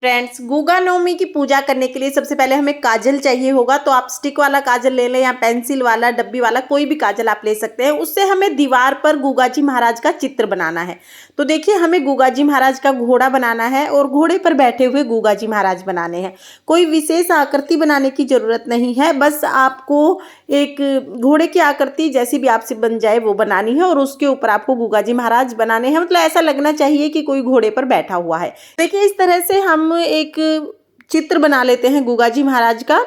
Friends, Guga नवमी की पूजा करने के लिए सबसे पहले हमें काजल चाहिए होगा। तो आप स्टिक वाला काजल ले लें या पेंसिल वाला, डब्बी वाला, कोई भी काजल आप ले सकते हैं। उससे हमें दीवार पर गुगा जी महाराज का चित्र बनाना है। तो देखिए, हमें गुगा जी महाराज का घोड़ा बनाना है और घोड़े पर बैठे हुए गुगा जी महाराज बनाने हैं। कोई विशेष आकृति बनाने की जरूरत नहीं है, बस आपको एक घोड़े की आकृति जैसी भी आपसे बन जाए वो बनानी है और उसके ऊपर आपको गुगा जी महाराज बनाने हैं। मतलब ऐसा लगना चाहिए कि कोई घोड़े पर बैठा हुआ है। देखिए, इस तरह से हम एक चित्र बना लेते हैं गुगा जी महाराज का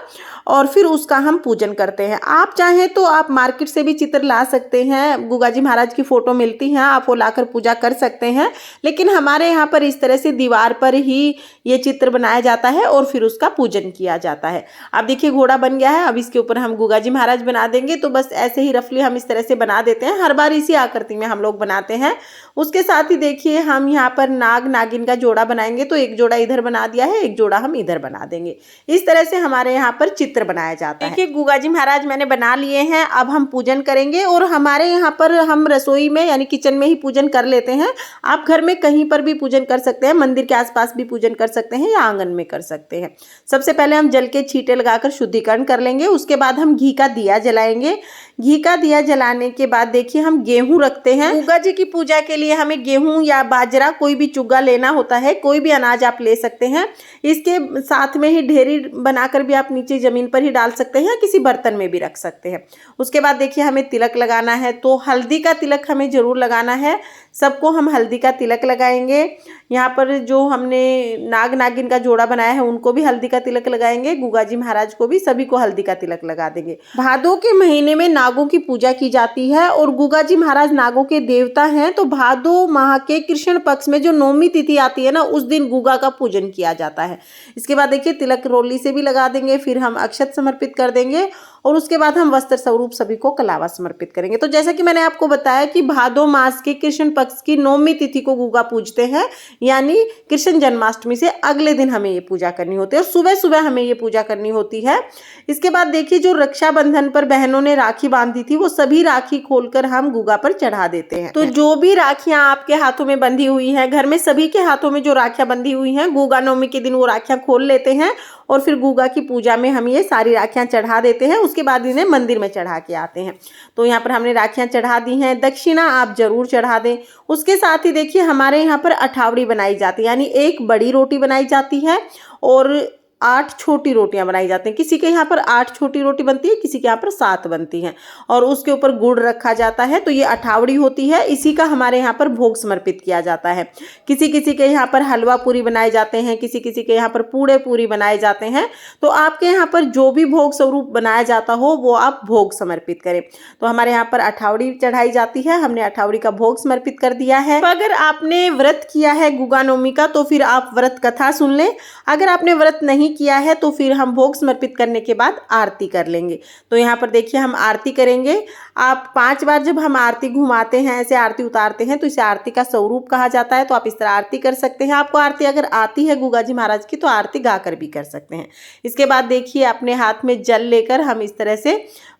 और फिर उसका हम पूजन करते हैं। आप चाहें तो आप मार्केट से भी चित्र ला सकते हैं, गुगा जी महाराज की फोटो मिलती हैं, आप वो लाकर पूजा कर सकते हैं। लेकिन हमारे यहाँ पर इस तरह से दीवार पर ही ये चित्र बनाया जाता है और फिर उसका पूजन किया जाता है। अब देखिए, घोड़ा बन गया है। अब इसके ऊपर हम गुगा जी महाराज बना देंगे। तो बस ऐसे ही रफली हम इस तरह से बना देते हैं। हर बार इसी आकृति में हम लोग बनाते हैं। उसके साथ ही देखिए, हम यहाँ पर नाग नागिन का जोड़ा बनाएंगे। तो एक जोड़ा इधर बना दिया है, एक जोड़ा हम इधर बना देंगे। इस तरह से हमारे यहाँ पर चित्र बनाया जाता है। देखिए, गुगा जी महाराज मैंने बना लिए हैं। अब हम पूजन करेंगे और हमारे यहाँ पर हम रसोई में यानी किचन में ही पूजन कर लेते हैं। आप घर में कहीं पर भी पूजन कर सकते हैं, मंदिर के आसपास भी पूजन कर सकते हैं या आंगन में कर सकते हैं। सबसे पहले हम जल के छींटे लगाकर शुद्धिकरण कर लेंगे। उसके बाद हम घी का दिया जलाएंगे। घी का दिया जलाने के बाद देखिए, हम गेहूं रखते हैं। गुगा जी की पूजा के लिए हमें गेहूं या बाजरा, कोई भी चुग्गा लेना होता है। कोई भी अनाज आप ले सकते हैं। इसके साथ में ही ढेरी बनाकर भी आप नीचे जमीन पर ही डाल सकते हैं या किसी बर्तन में भी रख सकते हैं। उसके बाद देखिए, हमें तिलक लगाना है। तो हल्दी का तिलक हमें जरूर लगाना है। सबको हम हल्दी का तिलक लगाएंगे। यहाँ पर जो हमने नाग नागिन का जोड़ा बनाया है उनको भी हल्दी का तिलक लगाएंगे। गुगा जी महाराज को भी, सभी को हल्दी का तिलक लगा देंगे। भादों के महीने में नागों की पूजा की जाती है और गुगा जी महाराज नागों के देवता हैं। तो भादो माह के कृष्ण पक्ष में जो नौमी तिथि आती है ना, उस दिन गुगा का पूजन किया जाता है। इसके बाद देखिए, तिलक रोली से भी लगा देंगे। फिर हम अक्षत समर्पित कर देंगे और उसके बाद हम वस्त्र स्वरूप सभी को कलावा समर्पित करेंगे। तो जैसा कि मैंने आपको बताया कि भादो मास के कृष्ण पक्ष की नौमी तिथि को गुगा पूजते हैं, यानी कृष्ण जन्माष्टमी से अगले दिन हमें ये पूजा करनी होती है और सुबह सुबह हमें ये पूजा करनी होती है। इसके बाद देखिए, जो रक्षाबंधन पर बहनों ने राखी बांधी थी, वो सभी राखी खोलकर हम गुगा पर चढ़ा देते हैं। तो जो भी राखियां आपके हाथों में बंधी हुई हैं, घर में सभी के हाथों में जो राखियां बंधी हुई हैं, गुगा नवमी के दिन वो राखियां खोल लेते हैं और फिर गुगा की पूजा में हम ये सारी राखियां चढ़ा देते हैं। उसके बाद इन्हें मंदिर में चढ़ा के आते हैं। तो यहाँ पर हमने राखियां चढ़ा दी हैं। दक्षिणा आप जरूर चढ़ा दें। उसके साथ ही देखिए, हमारे यहाँ पर अठावड़ी बनाई जाती है, यानी एक बड़ी रोटी बनाई जाती है और 8 छोटी रोटियां बनाई जाती हैं। किसी के यहाँ पर 8 छोटी रोटी बनती है, किसी के यहाँ पर 7 बनती हैं और उसके ऊपर गुड़ रखा जाता है। तो ये अठावड़ी होती है। इसी का हमारे यहाँ पर भोग समर्पित किया जाता है। किसी किसी के यहाँ पर हलवा पूरी बनाए जाते हैं, किसी किसी के यहाँ पर पूड़े पूरी बनाए जाते हैं। तो आपके यहाँ पर जो भी भोग स्वरूप बनाया जाता हो वो आप भोग समर्पित करें। तो हमारे यहाँ पर अठावड़ी चढ़ाई जाती है। हमने अठावड़ी का भोग समर्पित कर दिया है। तो अगर आपने व्रत किया है गुगा नवमी का, तो फिर आप व्रत कथा सुन लें। अगर आपने व्रत नहीं किया है तो फिर हम भोग समर्पित करने के बाद आरती कर लेंगे। तो यहाँ पर देखिए, हम आरती करेंगे। आप 5 बार जब हम आरती घुमाते हैं, ऐसे आरती उतारते हैं, तो इसे आरती का स्वरूप कहा जाता है। तो आप इस तरह आरती कर सकते हैं। आपको आरती अगर आती है गुगा जी महाराज की, तो आरती गाकर भी कर सकते हैं। इसके बाद देखिए, अपने हाथ में जल लेकर हम इस तरह से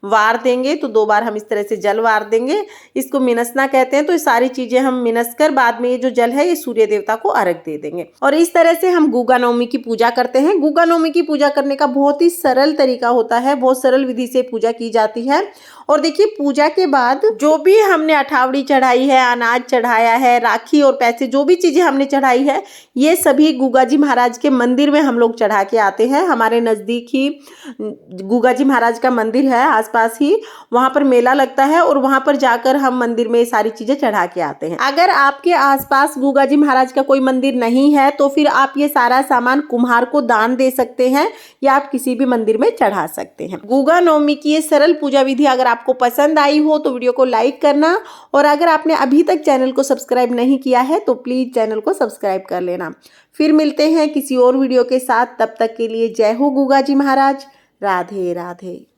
वार देंगे। तो 2 बार हम इस तरह से जल वार देंगे। इसको मिनसना कहते हैं। तो ये सारी चीजें हम मिनस कर बाद में ये जो जल है ये सूर्य देवता को अर्घ दे देंगे और इस तरह से हम गुगा नवमी की पूजा करते हैं। गुगा नवमी की पूजा करने का बहुत ही सरल तरीका होता है। बहुत सरल विधि से पूजा की जाती है। और देखिए, पूजा के बाद जो भी हमने अठावड़ी चढ़ाई है, अनाज चढ़ाया है, राखी और पैसे, जो भी चीजें हमने चढ़ाई है, ये सभी गुगा जी महाराज के मंदिर में हम लोग चढ़ा के आते हैं। हमारे नजदीक ही गुगा जी महाराज का मंदिर है, आसपास ही वहां पर मेला लगता है और वहां पर जाकर हम मंदिर में सारी चीजें चढ़ा के आते हैं। अगर आपके आसपास गुगा जी महाराज का कोई मंदिर नहीं है तो फिर आप ये सारा सामान कुम्हार को दान दे सकते हैं या आप किसी भी मंदिर में चढ़ा सकते हैं। गुगा नवमी की ये सरल पूजा विधि अगर आपको पसंद आई हो तो वीडियो को लाइक करना और अगर आपने अभी तक चैनल को सब्सक्राइब नहीं किया है तो प्लीज चैनल को सब्सक्राइब कर लेना। फिर मिलते हैं किसी और वीडियो के साथ। तब तक के लिए जय हो गुगा जी महाराज। राधे राधे।